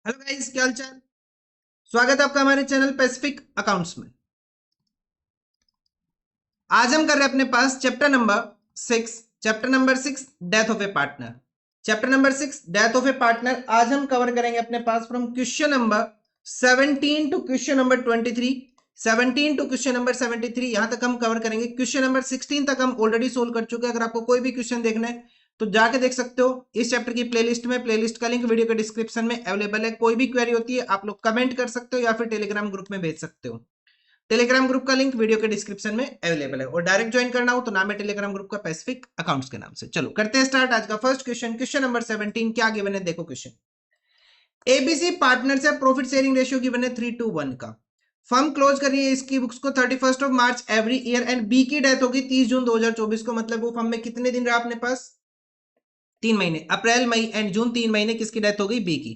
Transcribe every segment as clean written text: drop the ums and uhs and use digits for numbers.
Hello guys, क्या हाल चाल। स्वागत है आपका हमारे चैनल पैसिफिक अकाउंट्स में। आज हम कर रहे हैं अपने पास chapter number 6 death of a partner. Chapter number 6 death of a partner आज हम कवर करेंगे अपने पास from question number 17 to question number 23। 17 to question number 73 यहां तक हम कवर करेंगे। क्वेश्चन नंबर 16 तक हम ऑलरेडी सोल्व कर चुके हैं। अगर आपको कोई भी क्वेश्चन देखना है तो जाके देख सकते हो इस चैप्टर की प्लेलिस्ट में। प्लेलिस्ट का लिंक वीडियो के डिस्क्रिप्शन में अवेलेबल है। कोई भी क्वेरी होती है आप लोग कमेंट कर सकते हो या फिर टेलीग्राम ग्रुप में भेज सकते हो। टेलीग्राम ग्रुप का लिंक वीडियो के डिस्क्रिप्शन में अवेलेबल है और डायरेक्ट ज्वाइन करना हो तो नाम है टेलीग्राम ग्रुप का पैसिफिक अकाउंट्स के नाम से। चलो करते हैं स्टार्ट आज का फर्स्ट क्वेश्चन। क्वेश्चन नंबर 17 क्या गिवन है, देखो क्वेश्चन। एबीसी पार्टनर से प्रॉफिट शेयरिंग रेशियो गिवन है 3:1 का। फर्म क्लोज कर रही है इसकी बुक्स को 31 March every year and B की डेथ होगी 30 जून 2024 को। मतलब वो फर्म में कितने दिन रहा अपने पास? 3 महीने। अप्रैल मई एंड जून 3 महीने किसकी डेथ हो गई? बी की।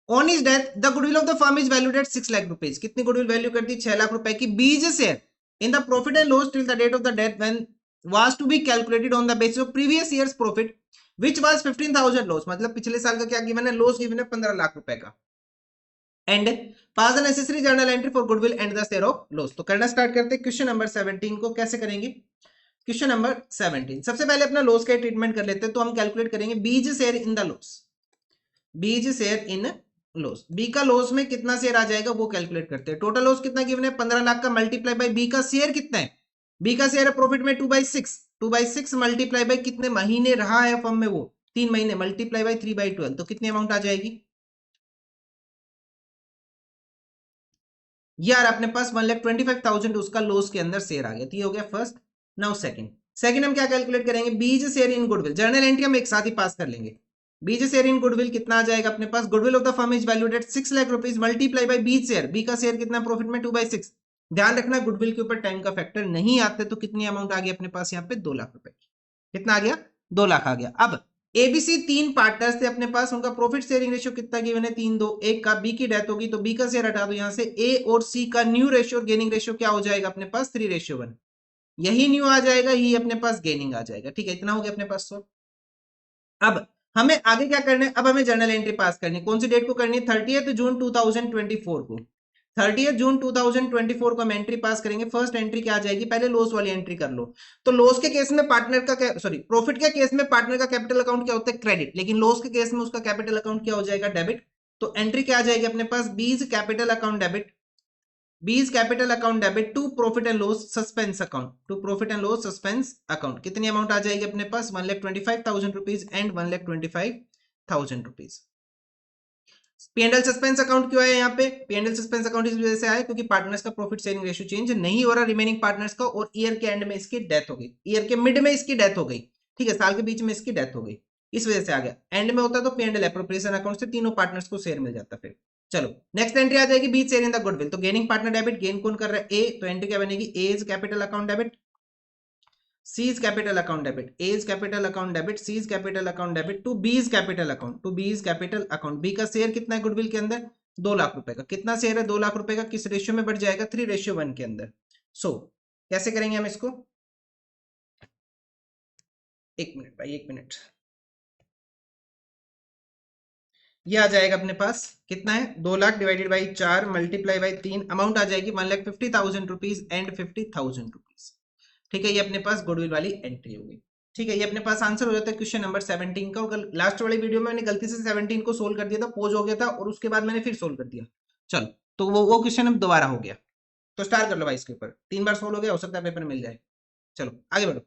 On his death the goodwill of the firm is valued at 6 lakh rupees. कितनी गुडविल वैल्यू कर दी? 6 लाख रुपए की। B's share in the profit and loss till the date of the death when was to be calculated on the basis of previous years profit which was 15,000 loss. मतलब पिछले साल का क्या गिवन है? लॉस गिवन है 15 लाख रुपए का। And pass the necessary journal entry for goodwill and the share of loss. तो करना स्टार्ट करते हैं क्वेश्चन नंबर 17 को। कैसे करेंगे? क्वेश्चन नंबर 17 सबसे पहले अपना लॉस का ट्रीटमेंट कर लेते हैं। तो हम कैलकुलेट करेंगे बीज शेयर इन द लॉस। बीज शेयर इन लॉस, बी का लॉस में कितना शेयर आ जाएगा वो कैलकुलेट करते हैं। टोटल लॉस कितना गिवन है? 15 लाख का मल्टीप्लाई बाय बी का शेयर कितना है? बी का शेयर है प्रॉफिट में 2/6। 2/6 मल्टीप्लाई बाय कितने महीने रहा है फर्म में? वो 3 महीने। मल्टीप्लाई बाय 3/12 तो कितनी अमाउंट आ जाएगी यार? अपने पास 1,25,000 उसका लॉस के अंदर शेयर आ गया। तो ये हो गया फर्स्ट। Now second. सेकंड हम क्या कैलकुलेट करेंगे? बीज शेयर इन गुडविल। जर्नल एंट्री हम एक साथ ही पास कर लेंगे। बीज शेयर इन गुडविल कितना आ जाएगा अपने पास? Goodwill of the firm is valued at 6 lakh rupees multiply by B's share. B का शेयर कितना प्रॉफिट में? 2/6। ध्यान रखना गुडविल के ऊपर टाइम का फैक्टर नहीं आते। तो कितनी अमाउंट आ गई अपने पास यहाँ पे? 2 लाख रुपए। कितना आ गया? 2 लाख आ गया। अब एबीसी 3 पार्टनर्स थे अपने पास। उनका प्रॉफिट शेयरिंग रेशियो कितना गिवन है? 3:2 का। बी की डेथ होगी तो बी का शेयर हटा दो यहां से। ए और सी का न्यू रेशियो गेनिंग रेशियो क्या हो जाएगा अपने पास? 3:1। यही न्यू आ जाएगा, यही अपने पास गेनिंग आ जाएगा। ठीक है, इतना हो गया अपने पास। सो अब हमें आगे क्या करना है? अब हमें जर्नल एंट्री पास करनी है। कौन सी डेट को करनी है? 30 जून 2024 को। 30 जून 2024 को हम एंट्री पास करेंगे। फर्स्ट एंट्री क्या आ जाएगी? पहले लॉस वाली एंट्री कर लो। तो लॉस के केस में पार्टनर का सॉरी प्रॉफिट के केस में पार्टनर का कैपिटल अकाउंट क्या होता है? क्रेडिट। लेकिन लॉस के केस में उसका कैपिटल अकाउंट क्या हो जाएगा? डेबिट। तो एंट्री क्या आ जाएगी अपने पास? B's capital account debit. B's capital account debit to profit and loss suspense account. To profit and loss suspense account कितनी अमाउंट आ जाएगी अपने पास? 1,25,000 rupees and 1,25,000 rupees. PNL suspense account क्यों है यहाँ पे? पीएनएल सस्पेंस अकाउंट इस वजह से आया क्योंकि पार्टनर्स का प्रॉफिट शेयरिंग रेशियो चेंज नहीं हो रहा रिमेनिंग पार्टनर्स का, और ईयर के एंड में इसकी डेथ हो गई। ईयर के मिड में इसकी डेथ हो गई। ठीक है, साल के बीच में इसकी डेथ हो गई, इस वजह से आ गया। एंड में होता तो पीएनएल एप्रोप्रिएशन अकाउंट से तीनों पार्टनर्स को शेयर मिल जाता। फिर चलो नेक्स्ट एंट्री आ जाएगी B's share in the goodwill. तो गेनिंग पार्टनर डेबिट। गेन कौन कर रहा है? ए। तो एंट्री क्या बनेगी? A is capital account debit, C is capital account debit, A is capital account debit, C is capital account debit to B is capital account, to B is capital account। B का share कितना है goodwill के अंदर? 2 लाख रुपए का। कितना share है? 2 लाख रुपए का। किस रेशियो में बढ़ जाएगा? 3:1 के अंदर। सो कैसे करेंगे हम इसको? एक मिनट भाई, एक मिनट। ये आ जाएगा अपने पास कितना है? 2 lakh divided by 4 multiply by 3 amount आ जाएगी 1,50,000 रुपीज एंड 50,000 रुपीज। ठीक है, ये अपने पास गुडविल वाली एंट्री होगी। ठीक है, ये अपने पास आंसर हो जाता है क्वेश्चन नंबर 17 का। और लास्ट वाली वीडियो में मैंने गलती से 17 को सोल्व कर दिया था, पोज हो गया था और उसके बाद मैंने फिर सोल्व कर दिया। चलो, तो वो क्वेश्चन अब दोबारा हो गया। तो स्टार्ट कर लो भाई इसके ऊपर। 3 बार सोल्व हो गया, हो सकता है पेपर मिल जाए। चलो आगे बढ़ो।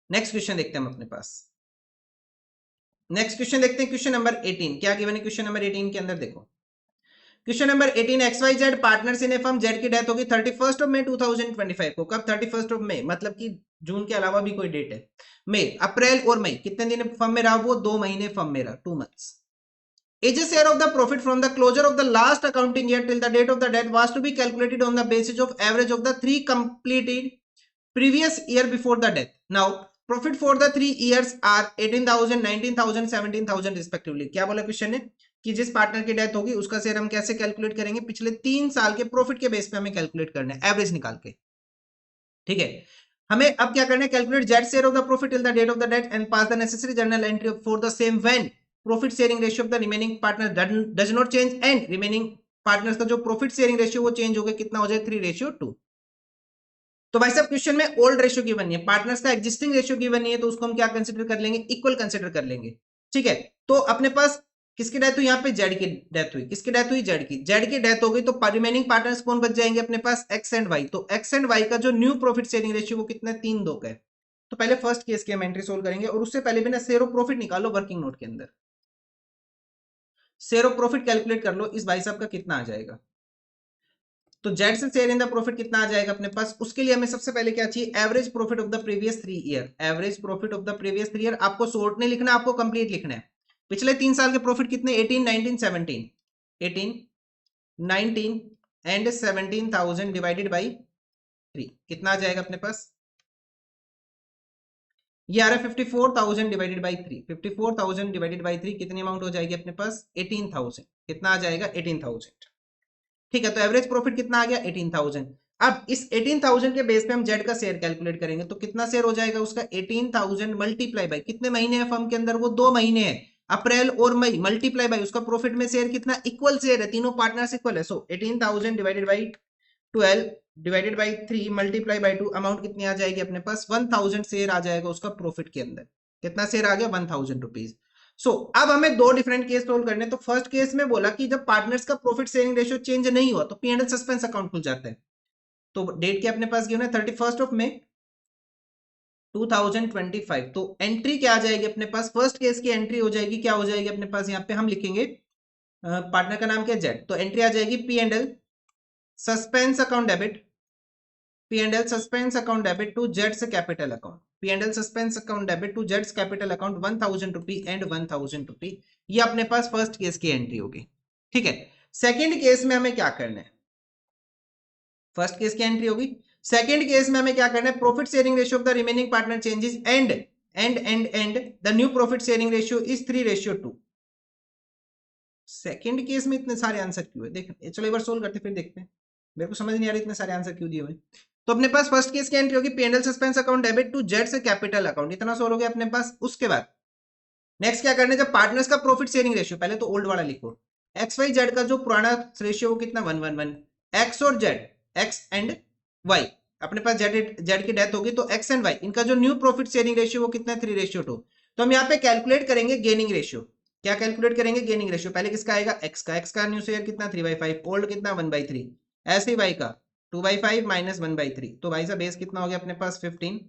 नेक्स्ट क्वेश्चन देखते हैं हम अपने पास। नेक्स्ट क्वेश्चन देखते हैं क्वेश्चन नंबर 18 क्या गिवन है क्वेश्चन नंबर 18 के अंदर। देखो question number 18 XYZ partners in a firm Z की डेथ होगी 31 मई 2025 को। कब? 31 मई, मतलब कि जून के अलावा भी कोई डेट है। मई, अप्रैल और मई कितने दिन फर्म में रहा? वो 2 महीने फर्म में रहा, 2 months. Is a share of the profit from the closure of the last accounting year till the date of the death was to be calculated on the basis of average of the 3 completed previous year before the death. Now profit for the 3 years are 18,000, 19,000, 17,000 respectively. क्या बोला question ने कि जिस partner की death होगी उसका share हम कैसे कैलकुलेट करेंगे? पिछले 3 साल के प्रॉफिट के बेस पे हमें कैलकुलेट करना है, एवरेज निकाल के। ठीक है, हमें अब क्या करना है? Calculate Z's share of the profit till the date of the death and pass the necessary journal entry for the same when profit sharing ratio of the remaining partner does not change and remaining partners का जो profit sharing ratio वो change हो गया, कितना हो जाए 3:2। तो भाई साहब क्वेश्चन में ओल्ड रेशियो गिवन नहीं है, पार्टनर्स का एग्जिस्टिंग रेशियो गिवन नहीं है, तो उसको हम क्या कंसिडर कर लेंगे, इक्वल कंसिडर कर लेंगे। ठीक है, तो अपने पास किसकी डेथ हुई, यहाँ पे जेड की डेथ हुई, किसकी डेथ हुई, जेड की डेथ हो गई, तो रिमेनिंग पार्टनर्स कौन बच जाएंगे अपने पास, एक्स एंड वाई। तो एक्स एंड वाई का जो न्यू प्रॉफिट शेयरिंग रेशियो वो कितना है, 3:2 का है। तो पहले फर्स्ट केस की हम एंट्री सोल्व करेंगे, और उससे पहले भी ना शेयर ऑफ प्रॉफिट निकालो वर्किंग नोट के अंदर, शेयर ऑफ प्रॉफिट कैलकुलेट कर लो इस भाई साहब का कितना आ जाएगा। तो जेड से शेयर इन द प्रॉफिट कितना आ जाएगा अपने पास, उसके लिए हमें सबसे पहले क्या चाहिए, average profit of the previous 3 year. Average profit of the previous 3 year आपको शॉर्ट नहीं लिखना, आपको कंप्लीट लिखना है। पिछले 3 साल के प्रॉफिट कितने, 18, 19, 17, 18, 19 एंड 17,000 डिवाइडेड बाई 3 कितना आ जाएगा अपने पास, ये आ रहा है 54,000 डिवाइडेड बाई 3। 54,000 डिवाइडेड बाई 3 कितनी अमाउंट हो जाएगी अपने पास, 18,000। कितना आ जाएगा, 18,000। ठीक है, तो एवरेज प्रॉफिट कितना आ गया, 18,000। अब इस 18,000 के बेस पे हम जेड का शेयर कैलकुलेट करेंगे, तो कितना शेयर हो जाएगा उसका, 18,000 मल्टीप्लाई बाई कितने महीने हैं फर्म के अंदर, वो 2 महीने हैं, अप्रैल और मई, मल्टीप्लाई बाई उसका प्रॉफिट में शेयर कितना, इक्वल शेयर है, तीनों पार्टनर्स इक्वल है। सो 18,000 divided by 12 divided by 3 multiply by 2, amount कितनी आ जाएगी अपने पास, 1,000 शेयर आ जाएगा उसका प्रॉफिट के अंदर। कितना शेयर आ गया, 1,000 रुपीज। सो अब हमें दो डिफरेंट केस सोल्व करने। तो फर्स्ट केस में बोला कि जब पार्टनर्स का प्रॉफिट शेयरिंग रेशियो चेंज नहीं हुआ तो P&L सस्पेंस अकाउंट खुल जाता है। तो डेट क्या अपने पास गिवन है, 31 मई 2025। तो एंट्री क्या आ जाएगी अपने पास, फर्स्ट केस की एंट्री हो जाएगी, क्या हो जाएगी अपने पास, यहाँ पे हम लिखेंगे पार्टनर का नाम क्या है, जेड। तो एंट्री आ जाएगी P&L suspense account debit, P&L suspense account debit to जेड्स capital account, P&L suspense account debit to जेड्स capital account 1,000 rupee and 1,000 rupee. ये अपने पास फर्स्ट केस की एंट्री होगी। ठीक है, सेकंड केस में हमें क्या करना है, फर्स्ट केस की एंट्री होगी, सेकंड केस में हमें क्या करना है, profit sharing ratio of the remaining partner changes and the new profit sharing ratio is 3:2। Second case में इतने सारे आंसर क्यों है, देख चलो एक बार सोल्व करते फिर देखते हैं, मेरे को समझ नहीं आ रहा इतने सारे आंसर क्यों दिए हुए। तो अपने पास फर्स्ट केस की एंट्री होगी P&L suspense account debit to Z से कैपिटल अकाउंट, इतना सोल्व हो गया अपने पास। उसके बाद नेक्स्ट क्या करना है, जब पार्टनर्स का प्रॉफिट शेयरिंग रेशियो, पहले तो ओल्ड वाला लिखो, एक्स वाई जेड का जो पुराना रेशियो वो कितना 1:1, एक्स और जेड, एक्स एंड वाई, अपने पास जेड की डेथ होगी तो एक्स एंड वाई इनका जो न्यू प्रॉफिट शेयरिंग रेशियो वो कितना है 3:2। तो हम यहाँ पे कैलकुलेट करेंगे गेनिंग रेशियो, क्या कैलकुलेट करेंगे, गेनिंग रेशियो। पहले किसका आएगा, एक्स का न्यू शेयर कितना 3/5, ओल्ड कितना 1/3, ऐसे ही वाई का 2/5 माइनस 1/3। तो भाई साहब बेस कितना हो गया अपने पास 15,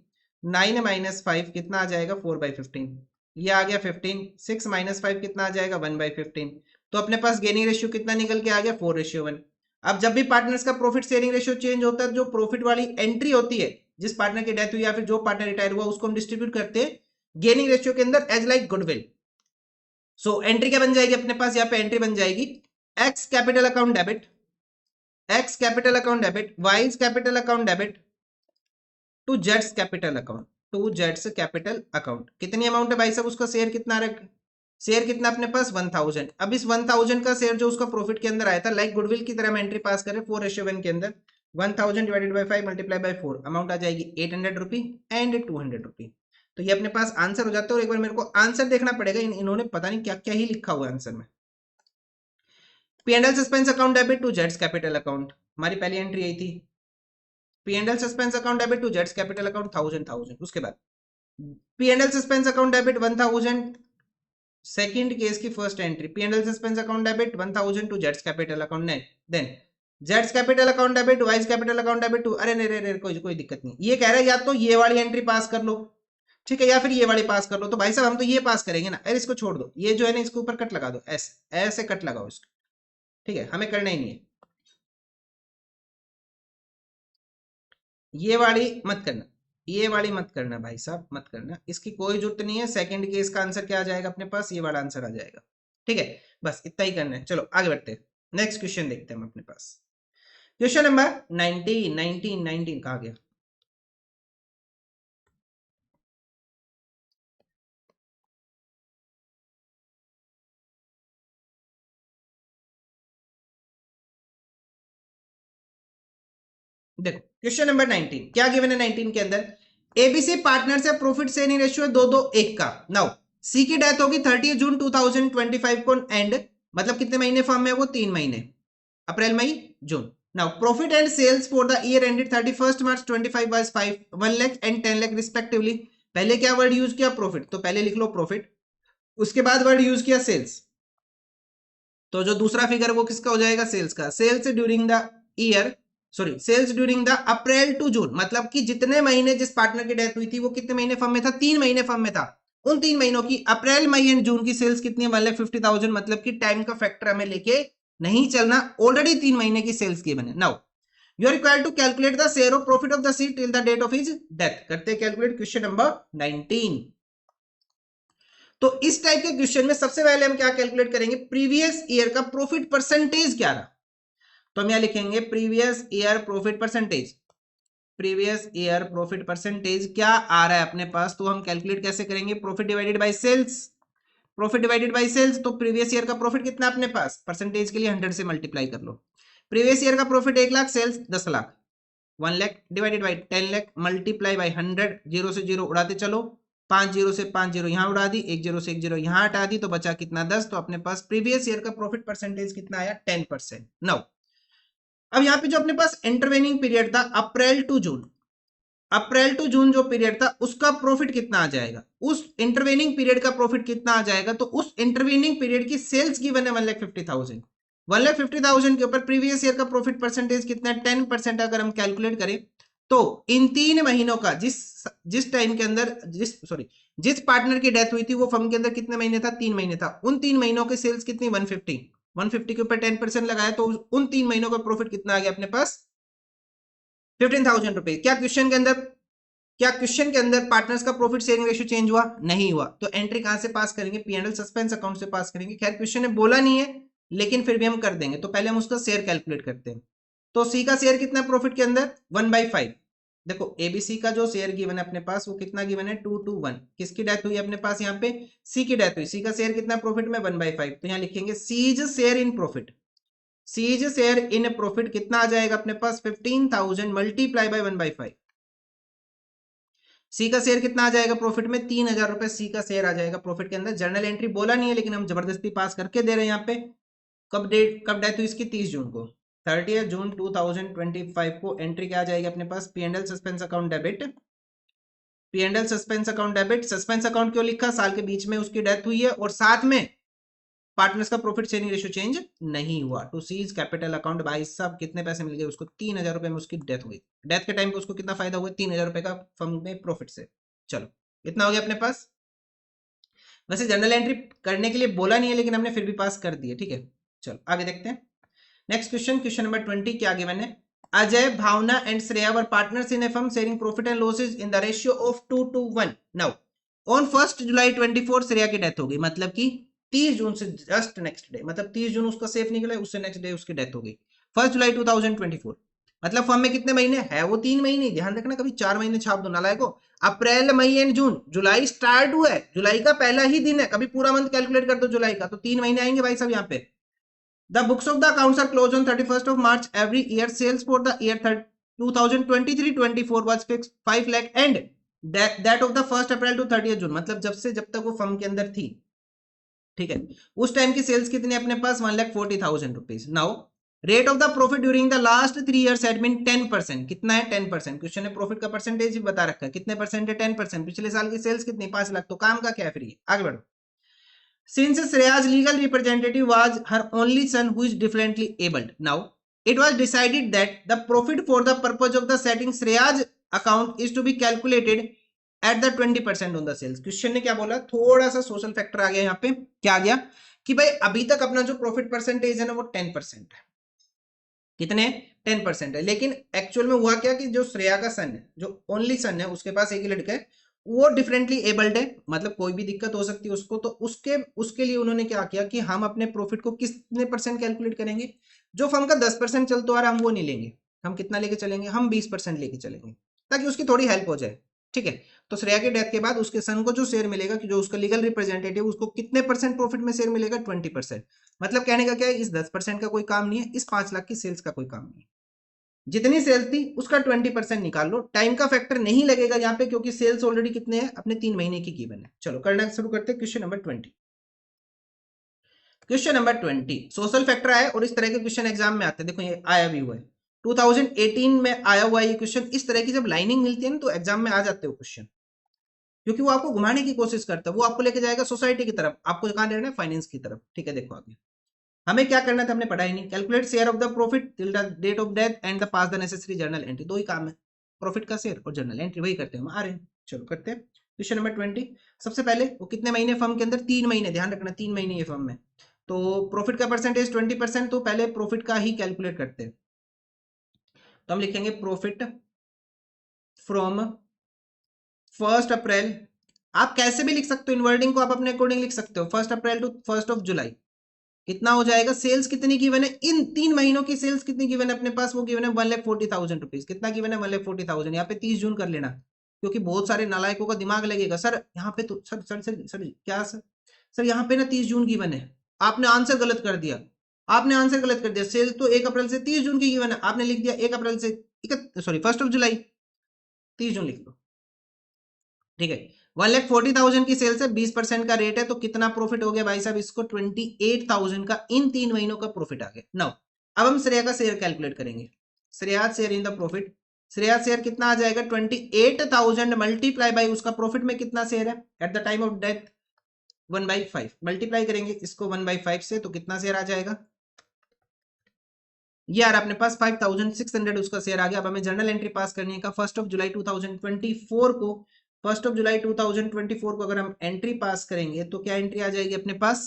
9 माइनस 5 कितना आ जाएगा 4/15, ये आ गया 15, 6 माइनस 5 कितना आ जाएगा 1/15। तो अपने पास गेनिंग रेशियो कितना निकल के आ गया 4:1। अब जब भी पार्टनर्स का प्रॉफिट शेयरिंग रेशियो चेंज होता है, जो प्रॉफिट वाली एंट्री होती है, जिस पार्टनर की डेथ हुई या फिर जो पार्टनर रिटायर हुआ, उसको हम डिस्ट्रीब्यूट करते हैं गेनिंग रेशियो के अंदर as like goodwill. So entry क्या बन जाएगी अपने पास, यहाँ पे एंट्री बन जाएगी x capital account debit, x capital account debit, Y capital account debit to जेड्स कैपिटल अकाउंट, टू जेड्स कैपिटल अकाउंट। कितनी अमाउंट है भाई साहब, उसका शेयर कितना रख, शेयर कितना अपने पास 1,000। अब इस 1,000 का शेयर जो उसका प्रॉफिट के अंदर आया था, लाइक गुडविल की तरह हम एंट्री पास करें 4:1 के अंदर, 1,000 divided by 5 multiply by 4, amount आ जाएगी 800 रुपी एंड 200 रुपी। तो ये अपने पास आंसर हो जाता है। और एक बार मेरे को आंसर देखना पड़ेगा, इन्होंने पता नहीं क्या क्या ही लिखा हुआ है आंसर में। P&L suspense account debit to जेड्स कैपिटल अकाउंट, हमारी पहली एंट्री आई थी, P&L suspense account debit to जेड्स कैपिटल अकाउंट 1,000। उसके बाद P&L suspense account debit 1,000, second case की first entry, P&L suspense account debit 1,000 to जेड्स capital account net, then Jades capital account debit wise capital account debit to, अरे नहीं कोई दिक्कत नहीं, ये कह रहा है या तो ये वाली एंट्री पास कर लो, ठीक है, या फिर ये वाली पास कर लो। तो भाई साहब हम तो ये पास करेंगे ना, अरे इसको छोड़ दो, ये जो है ना इसके ऊपर कट लगा दो, ऐसे कट लगाओ इसको, ठीक है, हमें करना ही नहीं है, ये वाली मत करना, ये वाली मत करना भाई साहब, मत करना, इसकी कोई जरूरत नहीं है। सेकंड केस का आंसर क्या आ जाएगा अपने पास, ये वाला आंसर आ जाएगा। ठीक है, बस इतना ही करना है। चलो आगे बढ़ते हैं, नेक्स्ट क्वेश्चन देखते हैं हम अपने पास। क्वेश्चन नंबर 19 कहा गया, देखो क्वेश्चन नंबर 19 क्या गिवन है 19 के अंदर, एबीसी पार्टनर से प्रॉफिट शेयरिंग रेशियो है 2:2:1 का। नाउ सी की डेथ होगी 30 जून 2025 को एंड, मतलब कितने महीने फर्म में वो 3 महीने, अप्रैल मई June. Now profit and sales for the year ended 31 March 25 was 1 lakh and 10 lakh respectively. पहले क्या वर्ड यूज किया, प्रॉफिट, तो पहले लिख लो प्रॉफिट, उसके बाद वर्ड यूज किया सेल्स, तो जो दूसरा फिगर वो किसका हो जाएगा, सेल्स का। Sales during the year, sorry sales during the April to June, मतलब कि जितने महीने जिस पार्टनर की डेथ हुई थी वो कितने महीने फर्म में था, 3 महीने फर्म में था, उन 3 महीनों की अप्रैल मई एंड जून की सेल्स कितनी है, 1,50,000, मतलब कि टाइम का फैक्टर हमें लेके नहीं चलना, ऑलरेडी 3 महीने की सेल्स की बने। Now you are required to calculate the share of profit of the C till the date of his death. करते कैलकुलेट क्वेश्चन नंबर 19। तो इस टाइप के क्वेश्चन में सबसे पहले हम क्या कैलकुलेट करेंगे, प्रीवियस ईयर का प्रॉफिट परसेंटेज क्या रहा, तो हम यहां लिखेंगे previous year profit percentage. Previous year profit percentage क्या आ रहा है अपने पास, तो हम कैलकुलेट कैसे करेंगे, profit divided by sales, profit divided by sales. तो प्रीवियस ईयर का प्रॉफिट कितना अपने पास, परसेंटेज के लिए 100 से मल्टीप्लाई कर लो। प्रीवियस ईयर का profit 1 lakh, sales 10 lakh, 1 lakh divided by 10 lakh multiply by 100, zero से जीरो उड़ाते चलो, 5 जीरो से 5 जीरो यहां उड़ा दी, 1 जीरो से 1 जीरो यहां हटा दी, तो बचा कितना 10। तो अपने पास प्रीवियस ईयर का प्रॉफिट परसेंटेज कितना आया, 10%। नाउ अब यहाँ पे जो अपने पास इंटरवेनिंग पीरियड था अप्रैल टू जून, अप्रैल टू जून जो पीरियड था उसका प्रॉफिट कितना आ जाएगा, उस इंटरवेनिंग पीरियड का प्रॉफिट कितना आ जाएगा, तो उस इंटरवेनिंग पीरियड की सेल्स गिवन है 1,50,000, 1,50,000 के ऊपर प्रीवियस ईयर का प्रॉफिट परसेंटेज कितना है, 10% अगर हम कैलकुलेट करें, तो इन 3 महीनों का जिस टाइम के अंदर जिस पार्टनर की डेथ हुई थी वो फर्म के अंदर कितने महीने था, 3 महीने था, उन 3 महीनों की सेल्स कितनी, 150 के ऊपर 10% लगाया, तो उन 3 महीनों का प्रॉफिट कितना आ गया अपने पास, 15,000 रुपए। क्या क्वेश्चन के अंदर पार्टनर्स का प्रॉफिट शेयरिंग रेशियो चेंज हुआ, नहीं हुआ, तो एंट्री कहां से पास करेंगे, पी&एल सस्पेंस अकाउंट से पास करेंगे। खैर क्वेश्चन ने बोला नहीं है लेकिन फिर भी हम कर देंगे, तो पहले हम उसका शेयर कैलकुलेट करते हैं। तो सी का शेयर कितना प्रॉफिट के अंदर, 1/5। देखो एबीसी का जो शेयर गिवन है अपने पास वो कितना गिवन है, 2:1। किसकी डेथ हुई अपने पास, यहाँ पे सी की डेथ हुई, सी का शेयर कितना प्रॉफिट में, 1/5। तो यहाँ लिखेंगे C's share in profit, C's share in profit कितना आ जाएगा अपने पास, 15,000 मल्टीप्लाई बाय 1/5। सी का शेयर कितना आ जाएगा प्रॉफिट में, 3,000 रुपए सी का शेयर आ जाएगा प्रॉफिट के अंदर। जर्नल एंट्री बोला नहीं है लेकिन हम जबरदस्ती पास करके दे रहे हैं यहाँ पे। कब डेथ हुई इसकी, 30 जून को, 30 जून 2025 को एंट्री क्या आ जाएगी अपने पास, P&L suspense account debit, P&L suspense account debit. Suspense account क्यों लिखा, साल के बीच में उसकी डेथ हुई है और साथ में पार्टनर्स का प्रॉफिट शेयरिंग रेशियो चेंज नहीं हुआ। टू सीज कैपिटल अकाउंट, भाई साहब कितने पैसे मिल गए उसको, 3,000 रुपए में उसकी डेथ हुई, डेथ के टाइम पे उसको कितना फायदा हुआ, 3,000 रुपए का फर्म में प्रॉफिट से। चलो इतना हो गया अपने पास। वैसे जनरल एंट्री करने के लिए बोला नहीं है लेकिन हमने फिर भी पास कर दिए, ठीक है। चलो आगे देखते हैं नेक्स्ट क्वेश्चन, क्वेश्चन नंबर 20 क्या गिवन है, Ajay, Bhavna and Shreya were partners in a firm sharing profit and losses in the ratio of 2:1। Now on 1 July 24 Shreya की डेथ हो गई, मतलब कि 30 जून से जस्ट नेक्स्ट डे, मतलब 30 जून उसका सेफ निकला, उससे नेक्स्ट डे उसकी डेथ हो गई 1 जुलाई 2024। मतलब फर्म में कितने महीने है, वो 3 महीने, ध्यान रखना कभी 4 महीने छाप दो नालायको। अप्रैल मई एंड जून, जुलाई स्टार्ट हुआ है, जुलाई का पहला ही दिन है, कभी पूरा मंथ कैलकुलेट कर दो जुलाई का, तो 3 महीने आएंगे भाई साहब यहाँ पे। The books of the accounts are closed on 31st of March every year. Sales for the year 2023-24 was fixed 5 lakh and that of the 1st April to 30th June, मतलब जब तक वो फर्म के अंदर थी, ठीक है, उस टाइम की सेल्स कितनी अपने पास, 1,40,000 rupees. Now rate of the profit during the last 3 years had been 10%। कितना है, 10%। क्वेश्चन ने प्रॉफिट का परसेंटेज भी बता रखा है, कितने परसेंट है, 10%। पिछले साल की सेल्स कितनी, 5 लाख, तो काम का क्या है फिर ये, आगे बढ़ो। Since Shreya's legal representative was her only son who is differently abled, now it was decided that the profit for the purpose of the setting Shreya's account is to be calculated at the 20% on the sales। Question ने क्या बोला, थोड़ा सा social factor आ गया यहाँ पे, क्या आ गया कि भाई अभी तक अपना जो प्रॉफिट परसेंटेज है ना वो 10% है, कितने, 10% है, लेकिन एक्चुअल में हुआ क्या कि जो श्रेया का सन है, जो ओनली सन है, उसके पास एक ही लड़का है, वो डिफरेंटली एबल्ड है, मतलब कोई भी दिक्कत हो सकती है उसको, तो उसके लिए उन्होंने क्या किया कि हम अपने प्रॉफिट को कितने परसेंट कैलकुलेट करेंगे, जो फर्म का 10% चलता आ रहा है हम वो नहीं लेंगे, हम कितना लेके चलेंगे, हम 20% लेके चलेंगे, ताकि उसकी थोड़ी हेल्प हो जाए, ठीक है। तो श्रेया के डेथ के बाद उसके सन को जो शेयर मिलेगा, कि जो उसका लीगल रिप्रेजेंटेटिव, उसको कितने परसेंट प्रॉफिट में शेयर मिलेगा, 20%। मतलब कहने का क्या है, इस 10% का कोई काम नहीं है, इस 5 लाख की सेल्स का कोई काम नहीं है। जितनी सेल्स थी उसका 20% निकाल लो, टाइम का फैक्टर नहीं लगेगा यहाँ पे क्योंकि सेल्स ऑलरेडी कितने हैं, अपने 3 महीने की गिवन है। चलो करना शुरू करते हैं question number 20। Question number 20 social factor आया और इस तरह के क्वेश्चन एग्जाम में आते हैं, देखो ये आया भी हुआ है 2018 में आया हुआ है ये क्वेश्चन। इस तरह की जब लाइनिंग मिलती है ना तो एग्जाम में आ जाते हो क्वेश्चन, क्योंकि वो आपको घुमाने की कोशिश करता है, वो आपको लेके जाएगा सोसाइटी की तरफ, आपको कहां लेना है, फाइनेंस की तरफ। ठीक है, देखो आगे हमें क्या करना था, हमने पढ़ा ही नहीं। Calculate share of the profit till the date of death and the pass the necessary journal entry, दो ही काम है, प्रॉफिट का शेयर और जर्नल एंट्री, वही करते हैं हम, आ रहे हैं। चलो करते हैं क्वेश्चन नंबर 20। सबसे पहले वो कितने महीने फर्म के अंदर, 3 महीने, ध्यान रखना 3 महीने ये फर्म में, तो प्रॉफिट का परसेंटेज 20%, तो पहले प्रॉफिट का ही कैलकुलेट करते हैं। तो हम लिखेंगे प्रॉफिट फ्रॉम 1 अप्रैल, आप कैसे भी लिख सकते हो, इन वर्डिंग को आप अपने अकॉर्डिंग लिख सकते हो, 1 अप्रैल टू 1 जुलाई कितना हो जाएगा, सेल्स कितनी गिवन है, इन 3 महीनों की सेल्स कितनी गिवन है अपने पास, वो गिवन है 1,40,000 रुपीज। कितना गिवन है, 1,40,000। यहाँ पे 30 जून कर लेना, क्योंकि बहुत सारे नालायकों का दिमाग लगेगा, सर यहाँ पे तो सर क्या सर यहाँ पे ना 30 जून गिवन है, आपने आंसर गलत कर दिया, आपने आंसर गलत कर दिया, सेल्स तो 1 अप्रैल से 30 जून की गिवन है, आपने लिख दिया 1 अप्रैल से 1 जुलाई, 30 जून लिख लो। ठीक है, 1,40,000 की सेल्स है, 20% का रेट है, तो कितना प्रॉफिट हो गया भाई साहब, इसको 28,000 का इन 3 महीनों का प्रॉफिट आ गया। नाउ अब हम श्रेया का शेयर कैलकुलेट करेंगे, Shreya share in the profit, Shreya share कितना आ जाएगा, 28,000 मल्टीप्लाई बाई उसका प्रॉफिट में कितना शेयर है at the time of death, 1/5 multiply करेंगे इसको 1/5 से, तो कितना शेयर आ जाएगा यार, अपने पास 5,600 उसका शेयर आ गया। अब हमें जर्नल एंट्री पास करनी है का 1 जुलाई 2024 को, 1 जुलाई 2024 को अगर हम एंट्री पास करेंगे तो क्या एंट्री आ जाएगी अपने पास,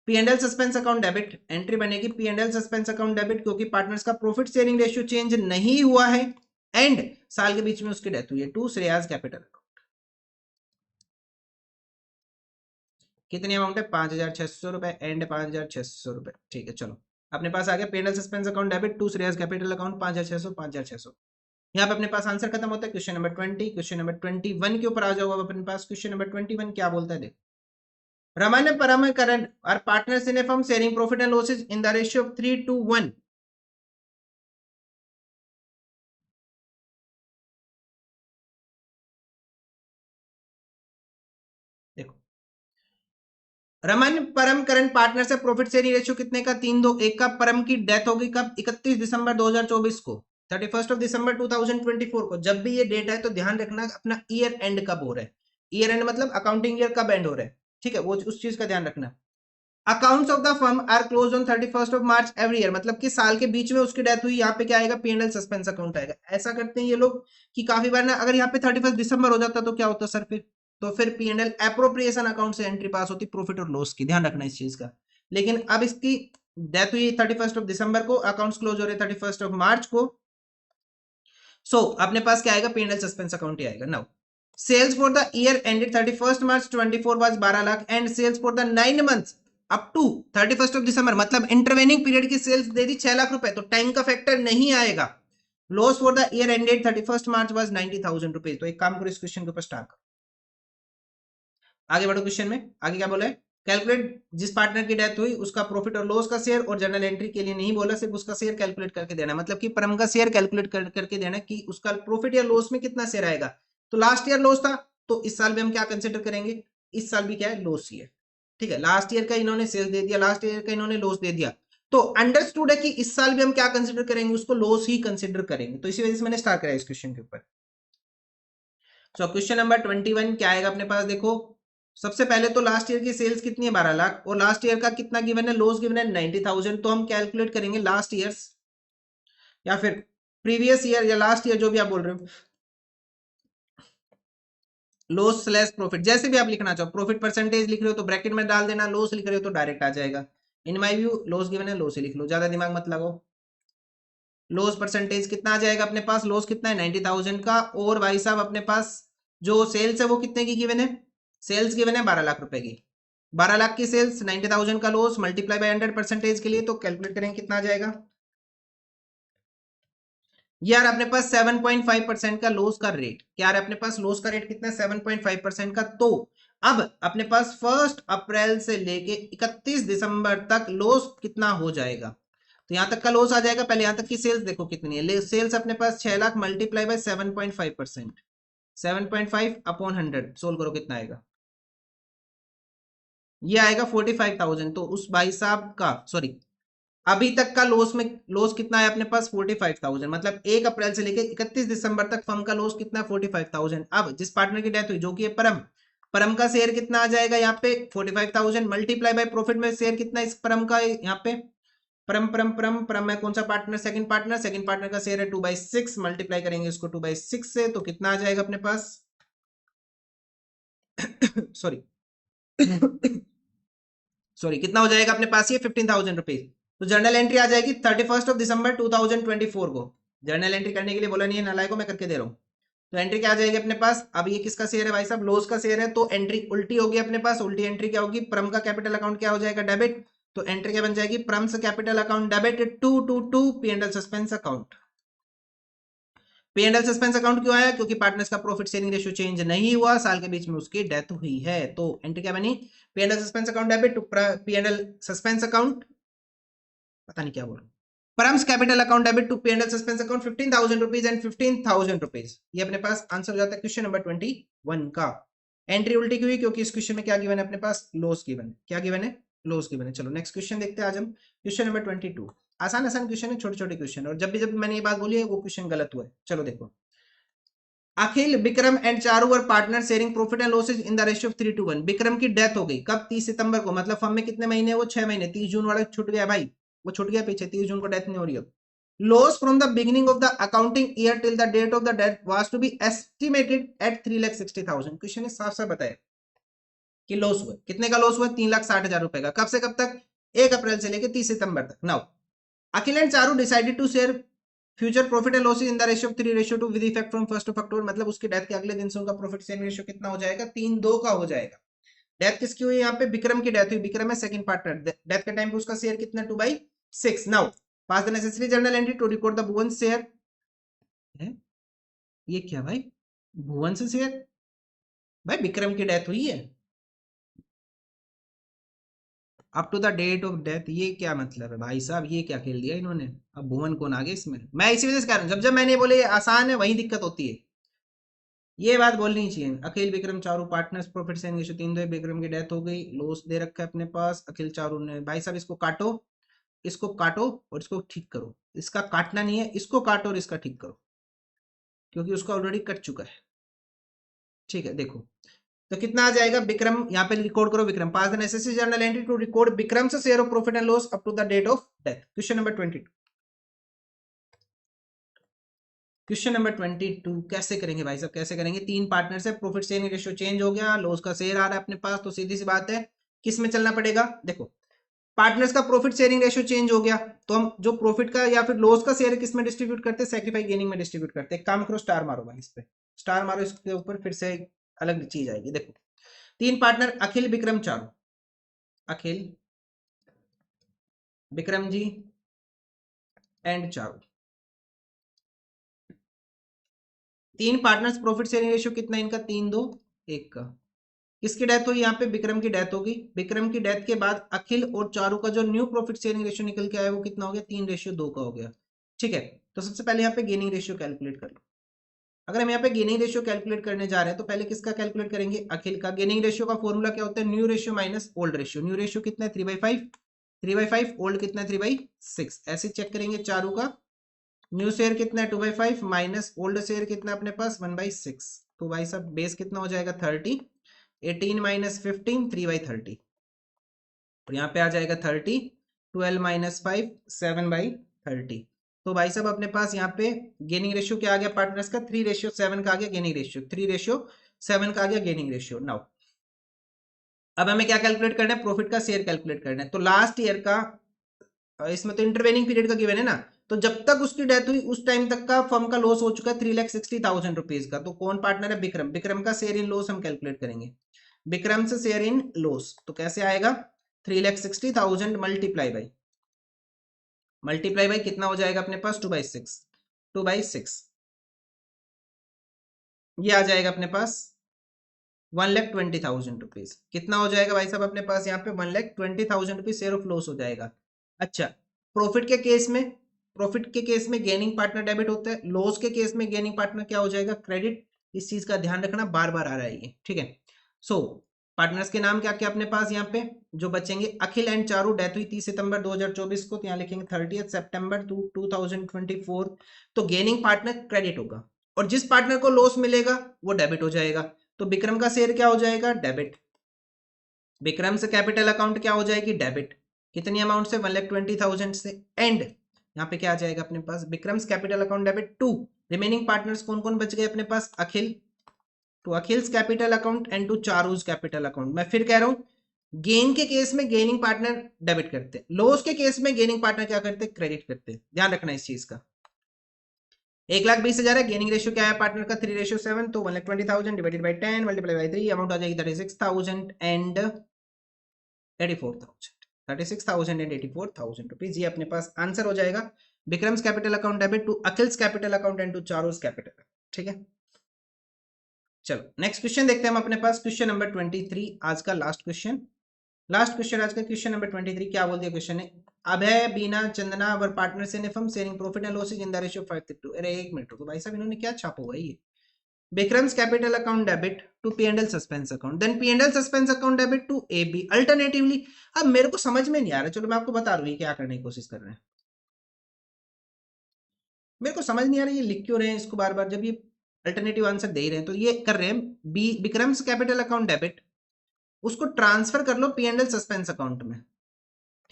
P&L suspense account debit, entry बनेगी P&L सस्पेंस अकाउंट डेबिट, क्योंकि पार्टनर्स का प्रॉफिट शेयरिंग रेशियो चेंज नहीं हुआ है एंड साल के बीच में उसकी डेथ हुई है, टू श्रेयाज कैपिटल अकाउंट। कितनी अमाउंट है, 5,600 रुपए एंड 5,600 रुपए। ठीक है, चलो अपने पास आ गया P&L suspense account debit to Shreya's capital account, 5,600 5,600। यहाँ पे अपने पास आंसर खत्म होता है। क्वेश्चन नंबर 20, क्वेश्चन नंबर 21 के ऊपर आ जाओ अपने पास। क्वेश्चन नंबर 21 क्या बोलता है, देखो Raman Paramkaran are partners in a firm sharing profit and losses in the ratio of 3:1। देखो रमन परमकरण पार्टनर से प्रॉफिट शेयरिंग रेशियो कितने का, 3:1 का। परम की डेथ होगी कब, 31 दिसंबर 2024 को, 31 दिसंबर 2024 को। जब भी ये डेट है तो ध्यान रखना अपना ईयर एंड कब हो रहा है, ईयर एंड मतलब अकाउंटिंग ईयर कब एंड हो रहा है, ठीक है, वो उस चीज का ध्यान रखना। Accounts of the firm are close on 31 March every year, मतलब कि साल के बीच में उसकी डेथ हुई, यहाँ पे क्या आएगा, P&L सस्पेंस अकाउंट आएगा। ऐसा करते हैं ये लोग कि काफी बार ना, अगर यहाँ पे 31 दिसंबर हो जाता तो क्या होता सर, फिर तो फिर P&L एप्रोप्रिएशन अकाउंट से एंट्री पास होती प्रॉफिट और लॉस की, ध्यान रखना इस चीज का। लेकिन अब इसकी डेथ हुई 31 दिसंबर को, अकाउंट्स क्लोज हो रहे 31 मार्च को, सो अपने पास क्या आएगा, P&L सस्पेंस अकाउंट ही आएगा। Now sales for the year ended 31 March 24 was 12 lakh and sales for the 9 months up to 31 December, मतलब इंटरवेनिंग पीरियड की सेल्स दे दी 6 लाख रुपए, तो टाइम का फैक्टर नहीं आएगा। Loss for the year ended 31 March was 90,000 rupees. तो एक काम करो, इस क्वेश्चन के ऊपर स्टार्ट करो, आगे बढ़ो क्वेश्चन में। आगे क्या बोला है, कैलकुलेट जिस पार्टनर की डेथ हुई उसका प्रॉफिट और लॉस का शेयर, और जर्नल एंट्री के लिए नहीं बोला, सिर्फ उसका शेयर कैलकुलेट करके देना, मतलब कि परम का शेयर कैलकुलेट करके देना कि उसका प्रॉफिट या लॉस में कितना शेयर आएगा। तो लास्ट ईयर लॉस था, तो इस साल भी हम क्या कंसिडर करेंगे, इस साल भी क्या है, लॉस ही है। ठीक है, लास्ट ईयर का इन्होंने सेल्स दे दिया, लास्ट ईयर का इन्होंने लॉस दे दिया, तो अंडरस्टूड है कि इस साल भी हम क्या कंसिडर करेंगे, उसको लॉस ही कंसिडर करेंगे। तो इसी वजह से मैंने स्टार्ट कराया इस क्वेश्चन के ऊपर। सो क्वेश्चन नंबर 21 क्या आएगा अपने पास, देखो सबसे पहले तो लास्ट ईयर की सेल्स कितनी है, 12 लाख, और लास्ट ईयर का कितना गिवन है, लॉस गिवन है 90,000। तो हम कैलकुलेट करेंगे लास्ट ईयर्स या फिर प्रीवियस ईयर या लास्ट ईयर, जो भी आप बोल रहे हो, लॉस स्लैश प्रॉफिट, जैसे भी आप लिखना चाहो। प्रॉफिट परसेंटेज लिख रहे हो तो ब्रैकेट में डाल देना, लॉस लिख रहे हो तो डायरेक्ट आ जाएगा। In my view loss given है, लॉस ही लिख लो, ज्यादा दिमाग मत लगाओ। लॉस परसेंटेज कितना आ जाएगा अपने पास, लॉस कितना है 90,000 का, और भाई साहब अपने पास जो सेल्स है वो कितने की गिवन है, सेल्स गिवन है 12 लाख रुपए की, 12 लाख की सेल्स, 90,000 का लॉस, मल्टीप्लाई बाय 100% के लिए, तो कैलकुलेट करेंगे कितना आ जाएगा यार, अपने पास 7.5% का लॉस का रेट, क्या है अपने पास लॉस का रेट कितना है, 7.5% का। तो अब अपने पास 1 अप्रैल से लेके 31 दिसंबर तक लॉस कितना हो जाएगा, तो यहाँ तक का लॉस आ जाएगा। पहले यहाँ तक की सेल्स देखो कितनी है, सेल्स अपने पास 6 lakh multiply bye 7.5%, 7.5 upon 100 solve करो कितना आएगा, ये आएगा 45,000। तो उस भाई साहब का सॉरी अभी तक का लॉस में लॉस कितना है अपने पास 45,000, मतलब 1 अप्रैल से लेकर 31 दिसंबर तक फर्म का लॉस कितना है 45,000। अब जिस पार्टनर की डेथ हुई जो कि है परम, परम का शेयर कितना आ जाएगा यहाँ पे 45,000 मल्टीप्लाई बाय प्रॉफिट में शेयर कितना इस परम का यहाँ पे, परम परम परम परम में कौन सा पार्टनर, सेकंड पार्टनर का शेयर है 2/6 मल्टीप्लाई करेंगे इसको 2/6 से, तो कितना आ जाएगा अपने पास सॉरी सॉरी कितना हो जाएगा अपने पास ये 15,000 रुपीज। तो जर्नल एंट्री आ जाएगी 31 दिसंबर 2024 को। जर्नल एंट्री करने के लिए बोला नहीं है नालायक को, मैं करके दे रहा हूँ। तो एंट्री क्या आ जाएगी अपने पास, अब ये किसका शेयर है भाई साहब, लॉस का शेयर है, तो एंट्री उल्टी होगी अपने पास। उल्टी एंट्री क्या होगी, प्रम का कैपिटल अकाउंट क्या हो जाएगा डेबिट, तो एंट्री क्या बन जाएगी Param's capital account debit to P&L suspense account. P&L suspense account क्यों आया, क्योंकि पार्टनर्स का प्रॉफिट शेयरिंग रेशियो चेंज नहीं हुआ, साल के बीच में उसकी डेथ हुई है। तो एंट्री क्या बनी, P&L suspense account debit to P&L suspense account, पता नहीं क्या बोल रहा हूं, Param's capital account debit to P&L suspense account 15,000 rupees and 15,000 rupees. ये अपने पास आंसर हो जाता है क्वेश्चन नंबर 21 का। एंट्री उल्टी क्यों हुई, क्योंकि इस क्वेश्चन में क्या गिवन है अपने पास, लॉस गिवन है। क्या गिवन है, लॉस गिवन है। चलो नेक्स्ट क्वेश्चन देखते हैं आज हम, क्वेश्चन नंबर 22। आसान आसान क्वेश्चन है, छोटे छोटे क्वेश्चन, और जब भी मैंने ये बात बोली है वो क्वेश्चन गलत हुआ है। चलो देखो, Akhil Vikram and Charu were partner sharing profit and losses in the ratio of 3:1। Vikram की डेथ हो गई कब, 30 सितंबर को, मतलब फर्म में कितने महीने, वो 6 महीने, 30 जून वाला छूट गया भाई, वो छूट गया पीछे, 30 जून को डेथ नहीं हो रही अब। Loss from the beginning of the accounting year till the date of the death was to be estimated at 3,60,000। Question ने साफ साफ बताया कि लॉस हुआ, कितने का लॉस हुआ, 3,60,000 रुपए का। कब से कब तक, 1 अप्रैल से लेकर 30 सितंबर तक। Now Akhil and Charu decided to share future profit and losses in the ratio of 3:2 with effect from 1 October, मतलब उसकी डेथ के अगले दिन से उनका प्रॉफिट शेयरिंग रेशियो कितना हो जाएगा, 3:2 का हो जाएगा। डेथ किसकी हुई यहाँ पे, विक्रम की डेथ हुई, विक्रम है सेकंड पार्टनर, डेथ के टाइम पे उसका शेयर कितना 2/6। Now pass the necessary journal entry to record the Bhuvan share है, ये क्या भाई, भुवन से शेयर, भाई विक्रम की डेथ हुई है up to the date of death, ये क्या मतलब है भाई साहब, ये क्या खेल दिया इन्होंने। अब भुवन कौन आ गया इसमें, मैं इसी वजह से कह रहा हूँ जब जब मैंने बोले आसान है वही दिक्कत होती है, ये बात बोलनी चाहिए। Akhil Vikram Charu partners profit sharing ratio 3:2, Vikram की डेथ हो गई, लॉस दे रखा है अपने पास, अखिल चारू ने, भाई साहब इसको काटो, इसको काटो और इसको ठीक करो, इसका काटना नहीं है, इसको काटो और इसका ठीक करो, क्योंकि उसका ऑलरेडी कट चुका है। ठीक है देखो, तो कितना आ जाएगा, विक्रम यहाँ पे रिकॉर्ड करो, Vikram pass the necessary journal entry to record Vikram से share of profit and loss up to the date of death. Question number 22, question number 22 कैसे करेंगे भाई साहब, कैसे करेंगे, 3 पार्टनर से प्रॉफिट शेयरिंग रेशियो चेंज हो गया, लॉस का शेयर आ रहा है अपने पास, तो सीधी सी बात है किस में चलना पड़ेगा। देखो पार्टनर्स का प्रॉफिट शेयरिंग रेशियो चेंज हो गया, तो हम जो प्रॉफिट का या फिर लॉस का शेयर किस में डिस्ट्रीब्यूट करते हैं, सैक्रिफाइस गेनिंग में डिस्ट्रीब्यूट करते हैं। काम करो स्टार मारो भाई, इस पे स्टार मारो, इसके ऊपर फिर से अलग चीज आएगी। देखो 3 partner Akhil Vikram Charu, Akhil Vikram ji and Charu, 3 partners profit sharing ratio कितना इनका 3:2 का। किसकी डेथ हुई यहाँ पे, विक्रम की डेथ होगी, विक्रम की डेथ के बाद अखिल और चारू का जो न्यू प्रॉफिट शेयरिंग रेशियो निकल के आया वो कितना हो गया, 3:2 का हो गया। ठीक है, तो सबसे पहले यहाँ पे गेनिंग रेशियो कैलकुलेट कर लो। अगर हम यहाँ पे गेनिंग रेशियो कैलकुलेट करने जा रहे हैं तो पहले किसका कैलकुलेट करेंगे, अखिल का। गेनिंग रेशियो का फॉर्मूला क्या होता है, new ratio minus old ratio. New ratio कितना है 3/5, 3/5, ओल्ड कितना है 3/6। ऐसे चेक करेंगे चारू का न्यू शेयर कितना है 2/5 माइनस ओल्ड शेयर कितना अपने पास 1/6, तो भाई साहब बेस कितना हो जाएगा 30, 18 माइनस 15 3/30, और यहाँ पे आ जाएगा 30, 12 माइनस 5 7/30। तो भाई साहब अपने पास यहाँ पे गेनिंग रेशियो क्या आ गया पार्टनर्स का 3:7 का आ गया, गेनिंग रेशियो 3:7 का आ गया गेनिंग रेशियो। नाउ अब हमें क्या कैलकुलेट करना है, प्रॉफिट का शेयर कैलकुलेट करना है। तो लास्ट ईयर का, इसमें तो इंटरवेनिंग पीरियड का गिवन है ना, तो जब तक उसकी डेथ हुई उस टाइम तक का फर्म का लॉस हो चुका है 3,60,000 रुपीज का। तो कौन पार्टनर है, विक्रम, विक्रम का शेयर इन लॉस हम कैलकुलेट करेंगे, विक्रम से शेयर इन लॉस, तो कैसे आएगा 3,60,000 मल्टीप्लाई बाई कितना हो जाएगा अपने पास 2/6 ये आ जाएगा अपने पास 1,20,000 रुपीज। कितना हो जाएगा भाई साहब अपने पास यहाँ पे 1,20,000 रुपीज शेयर ऑफ लॉस हो जाएगा। अच्छा प्रॉफिट के केस में गेनिंग पार्टनर डेबिट होता है, लॉस के केस में गेनिंग पार्टनर क्या हो जाएगा, क्रेडिट। इस चीज का ध्यान रखना, बार बार आ रहा है ये, ठीक है। सो पार्टनर्स के नाम क्या क्या अपने पास यहाँ पे जो बचेंगे, अखिल एंड चारू, डेथ हुई 30 सितंबर 2024 को, तो यहाँ लिखेंगे 30 सितंबर 2024। तो गेनिंग पार्टनर क्रेडिट होगा, और जिस पार्टनर को लॉस मिलेगा वो डेबिट हो जाएगा। तो विक्रम का शेयर क्या हो जाएगा, डेबिट। विक्रम से कैपिटल अकाउंट क्या हो जाएगी, डेबिट। कितनी अमाउंट से, 1,20,000 से। एंड यहाँ पे क्या आ जाएगा अपने पास, Vikram's capital account debit to remaining partners कौन कौन बच गए अपने पास, Akhil, to Akhil's capital account and to Charu's capital account. मैं फिर कह रहा हूं, गेन के केस में गेनिंग पार्टनर डेबिट करते, लॉस के केस में गेनिंग पार्टनर क्या करते, क्रेडिट करते। ध्यान रखना इस चीज का। 1,20,000 है, गेनिंग रेशियो क्या है पार्टनर का, 3:7, तो 1,20,000 divided by 10 multiply by 3, amount आ जाएगी 36,000 एंड 84,000, 36,000 एंड 84,000 रुपीज। ये अपने पास आंसर हो जाएगा, Vikram's capital account debit to Akhil's capital account and to Charu's capital. ठीक है, चलो नेक्स्ट क्वेश्चन देखते हैं हम अपने पास, क्वेश्चन नंबर 23, आज का लास्ट क्वेश्चन आज का क्वेश्चन नंबर 23 क्या बोल दिया क्वेश्चन है, Abhay, Bina, Chandana are partners in firm sharing profit and losses in the ratio 5:2। अरे एक मिनट रुको भाई साहब, इन्होंने क्या छापा हुआ है ये, Vikram's capital account debit to P&L suspense account, then P&L suspense account debit to AB alternatively. अब मेरे को समझ में नहीं आ रहा, चलो मैं आपको बता रहा हूँ क्या करने की कोशिश कर रहे हैं। मेरे को समझ नहीं आ रहा ये लिख क्यों रहे हैं इसको बार बार, जब ये अल्टरनेटिव आंसर दे रहे हैं। तो ये कर रहे हैं, B Vikram's capital account debit, उसको ट्रांसफर कर लो P&L सस्पेंस अकाउंट में।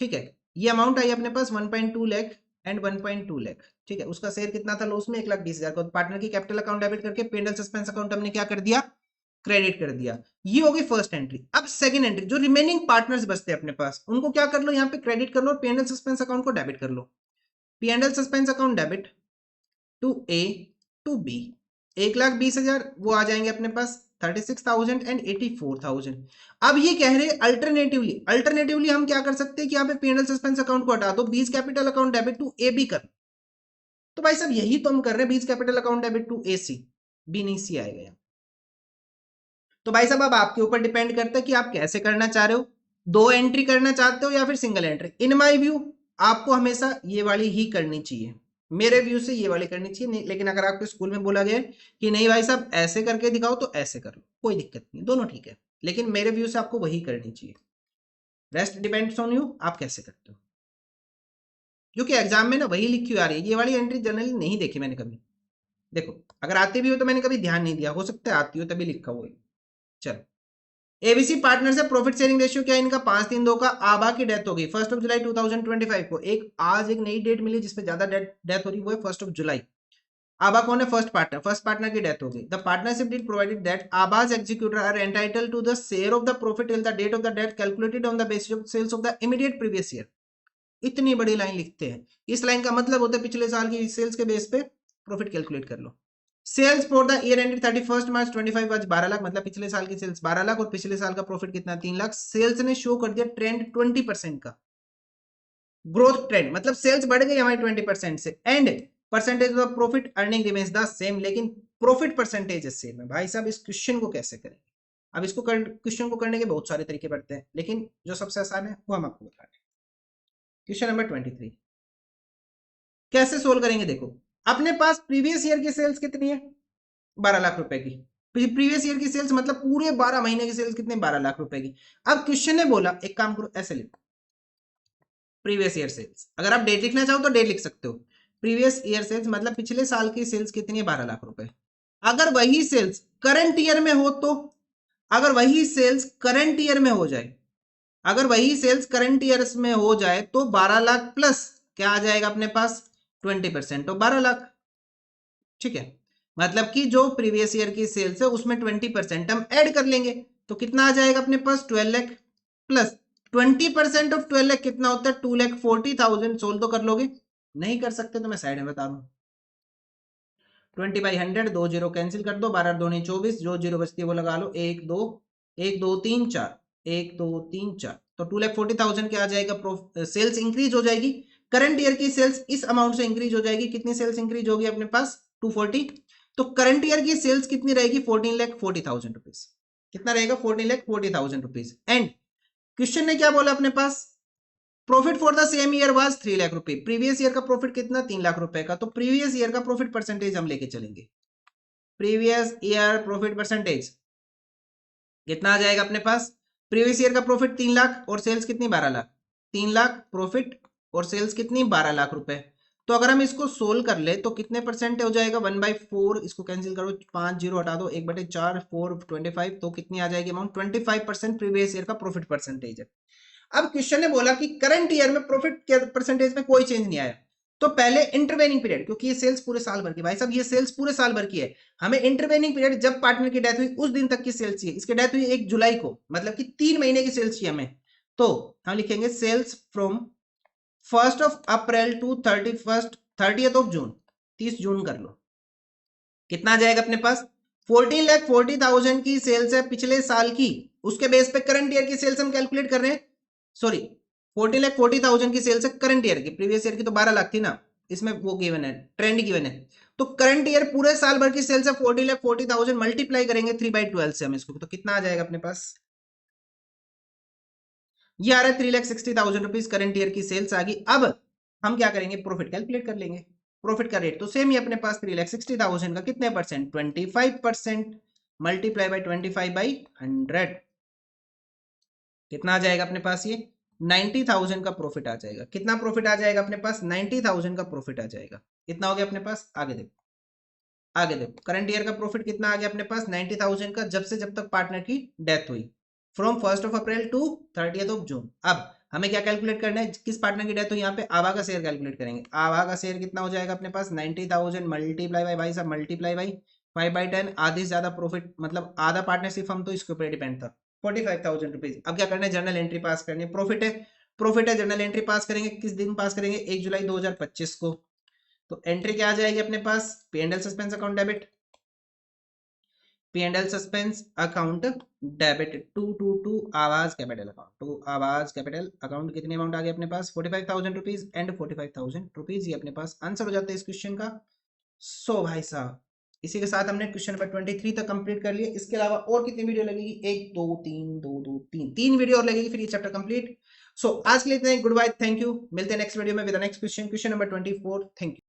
ठीक है, ये अमाउंट आई अपने पास 1.2 लाख एंड 1.2 लाख। ठीक है, उसका शेयर कितना था लॉस में, 1,20,000 का। पार्टनर की कैपिटल अकाउंट डेबिट करके P&L सस्पेंस अकाउंट हमने क्या कर दिया, क्रेडिट कर दिया। ये हो गई फर्स्ट एंट्री। अब सेकंड एंट्री, जो रिमेनिंग पार्टनर्स बचते हैं अपने पास, उनको क्या कर लो, यहाँ पे क्रेडिट कर लो, P&L सस्पेंस अकाउंट को डेबिट कर लो। P&L suspense account debit to A to B, 1,20,000 वो आ जाएंगे अपने पास 36,000 एंड 84,000। अब ये कह रहे हैं अल्टरनेटिवली हम क्या कर सकते हैं कि यहाँ पे P&L सस्पेंस अकाउंट को हटा दो, B's capital account debit to AB कर। तो भाई साहब यही तो हम कर रहे हैं, B's capital account debit to AC, B नहीं C आएगा यहाँ। तो भाई साहब अब आपके ऊपर डिपेंड करता है कि आप कैसे करना चाह रहे हो, 2 एंट्री करना चाहते हो या फिर single entry. In my view आपको हमेशा ये वाली ही करनी चाहिए, मेरे व्यू से ये वाली करनी चाहिए नहीं, लेकिन अगर आपको स्कूल में बोला गया कि नहीं भाई साहब ऐसे करके दिखाओ तो ऐसे कर लो, कोई दिक्कत नहीं, दोनों ठीक है, लेकिन मेरे व्यू से आपको वही करनी चाहिए। रेस्ट डिपेंड्स ऑन यू, आप कैसे करते हो, क्योंकि एग्जाम में ना वही लिखी हुई आ रही है। ये वाली एंट्री जनरली नहीं देखी मैंने कभी, देखो अगर आती भी हो तो मैंने कभी ध्यान नहीं दिया, हो सकता है आती हो तभी लिखा हुआ है। चलो, एबीसी पार्टनर से प्रॉफिट शेयरिंग रेशियो क्या है इनका, 5-3-2 का। आबा की डेथ हो गई 1 जुलाई 2025 को। आज एक नई डेट मिली जिसपे ज्यादा डेथ हो रही, वो है 1 जुलाई। आबा कौन है, फर्स्ट पार्टनर की डेथ हो गई। The partnership deed provided that Abhay's executor are entitled to the share of the profit till the date of the death calculated on the basis of sales of the immediate previous year. इतनी बड़ी line लिखते हैं, इस line का मतलब होता है पिछले साल की सेल्स के बेस पे प्रॉफिट कैलकुलेट कर लो। Sales for the year ended 31 March 25 आज 12 लाख, मतलब पिछले साल की सेल्स 12 लाख और पिछले साल का प्रॉफिट कितना, 3 लाख। सेल्स ने शो कर दिया ट्रेंड 20% का ग्रोथ ट्रेंड, मतलब सेल्स बढ़ गई हमारी 20% से। And percentage of profit earning remains the same, लेकिन प्रॉफिट परसेंटेज इज सेम है। भाई साहब इस क्वेश्चन को कैसे करेंगे, अब इसको क्वेश्चन को करने के बहुत सारे तरीके पड़ते हैं, लेकिन जो सबसे आसान है वो हम आपको बता रहे हैं। क्वेश्चन नंबर 23 कैसे सोल्व करेंगे, देखो अपने पास प्रीवियस ईयर की सेल्स कितनी है, 12 लाख रुपए की। प्रीवियस ईयर की सेल्स मतलब पूरे 12 महीने की सेल्स कितनी, 12 लाख रुपए की। अब क्वेश्चन ने बोला, एक काम करो ऐसे लिखो, प्रीवियस ईयर सेल्स, अगर आप डेट लिखना चाहो तो डेट लिख सकते हो। प्रीवियस ईयर सेल्स मतलब पिछले साल की सेल्स कितनी है, 12 लाख रुपए। अगर वही सेल्स करंट ईयर में हो तो, अगर वही सेल्स करंट ईयर में हो जाए, अगर वही सेल्स करंट ईयर में हो जाए तो 12 लाख प्लस क्या आ जाएगा अपने पास, 20% तो 12 लाख। ठीक है, मतलब कि जो प्रीवियस ईयर की सेल्स है उसमें 20% हम ऐड कर लेंगे, तो कितना आ जाएगा अपने पास, 12 लाख प्लस 20% ऑफ 12 लाख कितना होता है, 2,40,000। सोल्व तो कर लोगे, नहीं कर सकते तो मैं साइड में बता रहा हूँ। 20/100, 2 जीरो कैंसिल कर दो, 12 2 24, जो जीरो बचती है वो लगा लो, 1 2 1 2 3 4, 1 2 3 4, तो 2,40,000 क्या आ जाएगा, सेल्स इंक्रीज हो जाएगी। करंट ईयर की सेल्स इस अमाउंट से इंक्रीज हो जाएगी, कितनी सेल्स इंक्रीज होगी अपने पास, 240। तो करंट ईयर की सेल्स कितनी रहेगी, 14,40,000 रुपीज। कितना रहेगा, 14,40,000 रुपीज। एंड क्वेश्चन ने क्या बोला अपने पास, profit for the same year was 3 lakh रुपए, प्रीवियस ईयर का प्रॉफिट कितना 3 लाख रुपए का, तो प्रीवियस ईयर का प्रॉफिट परसेंटेज हम लेके चलेंगे। प्रीवियस ईयर प्रॉफिट परसेंटेज कितना आ जाएगा अपने पास, प्रीवियस ईयर का प्रॉफिट 3 लाख और सेल्स कितनी 12 लाख, 3 लाख प्रॉफिट और सेल्स कितनी 12 लाख रुपए। तो अगर हम इसको सोल्व कर ले तो कितने परसेंट हो जाएगा 1/4, इसको कैंसिल करो, 5 जीरो हटा दो, 1/4 4 25, तो कितनी आ जाएगी अमाउंट 25% प्रीवियस ईयर का प्रॉफिट परसेंटेज है। अब क्वेश्चन ने बोला कि करंट ईयर में प्रॉफिट परसेंटेज में कोई चेंज नहीं आया, तो पहले इंटरवेनिंग पीरियड, क्योंकि ये सेल्स पूरे साल भर की, भाई साहब ये सेल्स पूरे साल भर की है, हमें इंटरवेनिंग पीरियड जब पार्टनर की डेथ हुई उस दिन तक की सेल्स चाहिए। इसकी डेथ हुई 1 जुलाई को, मतलब कि 3 महीने की सेल्स चाहिए हमें, तो हम लिखेंगे sales from 1 April to 30th June, 30 June कर लो, कितना आ जाएगा अपने पास 14,40,000 की सेल्स है पिछले साल की, उसके बेस पे करंट ईयर की सेल्स हम कैलकुलेट कर रहे हैं, सॉरी 14,40,000 की सेल्स है करंट ईयर की, प्रीवियस ईयर की तो 12 लाख थी ना, इसमें वो गिवन है, ट्रेंड गिवन है, तो करंट ईयर पूरे साल भर की सेल्स है 14,40,000, मल्टीप्लाई करेंगे 3/12 से हम इसको, तो कितना आ जाएगा अपने पास, ये आ रहा है 3,60,000 रुपीज करंट ईयर की सेल्स आ गई। अब हम क्या करेंगे, प्रॉफिट कैलकुलेट कर लेंगे, प्रॉफिट का रेट तो सेम ही अपने पास 3,60,000 का कितने परसेंट 25%, मल्टीप्लाई बाई 25/100, कितना आ जाएगा अपने पास, ये 90,000 का प्रॉफिट आ जाएगा। कितना प्रॉफिट आ जाएगा अपने पास 90,000 का प्रॉफिट आ जाएगा। कितना हो गया अपने पास, आगे देखो, आगे देखो करंट ईयर का प्रॉफिट कितना आ गया अपने पास 90,000 का, जब से जब तक पार्टनर की डेथ हुई, फ्रॉम 1 अप्रैल टू 30th जून। अब हमें क्या कैलकुलेट करना है, किस पार्टनर की डेथ हुई, यहाँ पे आभा का शेयर कैलकुलेट करेंगे। आभा का शेयर कितना हो जाएगा अपने पास 90,000 मल्टीप्लाई बाई, भाई साहब मल्टीप्लाई बाई 5/10, आधे से ज्यादा प्रॉफिट, मतलब आधा पार्टनरशिप हम तो इसके ऊपर डिपेंड था, 45,000 रुपीज। अब क्या करना है, जर्नल एंट्री पास करनी है, प्रॉफिट है, प्रॉफिट है, जर्नल एंट्री पास करेंगे, किस दिन पास करेंगे 1 जुलाई 2025 को। तो एंट्री क्या आ जाएगी अपने पास, P&L suspense account debit, P&L suspense account debit to आवाज कैपिटल अकाउंट, टू आवाज कैपिटल अकाउंट, कितनी अमाउंट आ गई अपने पास 45,000 रुपीज एंड 45,000 रुपीज, ये अपने पास आंसर हो जाता है इस क्वेश्चन का। सो भाई साहब इसी के साथ हमने क्वेश्चन नंबर 23 तक कंप्लीट कर लिया। इसके अलावा और कितनी वीडियो लगेगी, 1 2 3 2 2 3 3 वीडियो और लगेगी, फिर ये चैप्टर कंप्लीट। सो आज के लिए इतना ही, गुड बाय, थैंक यू, मिलते हैं नेक्स्ट वीडियो में with next question, question number 24। Thank you.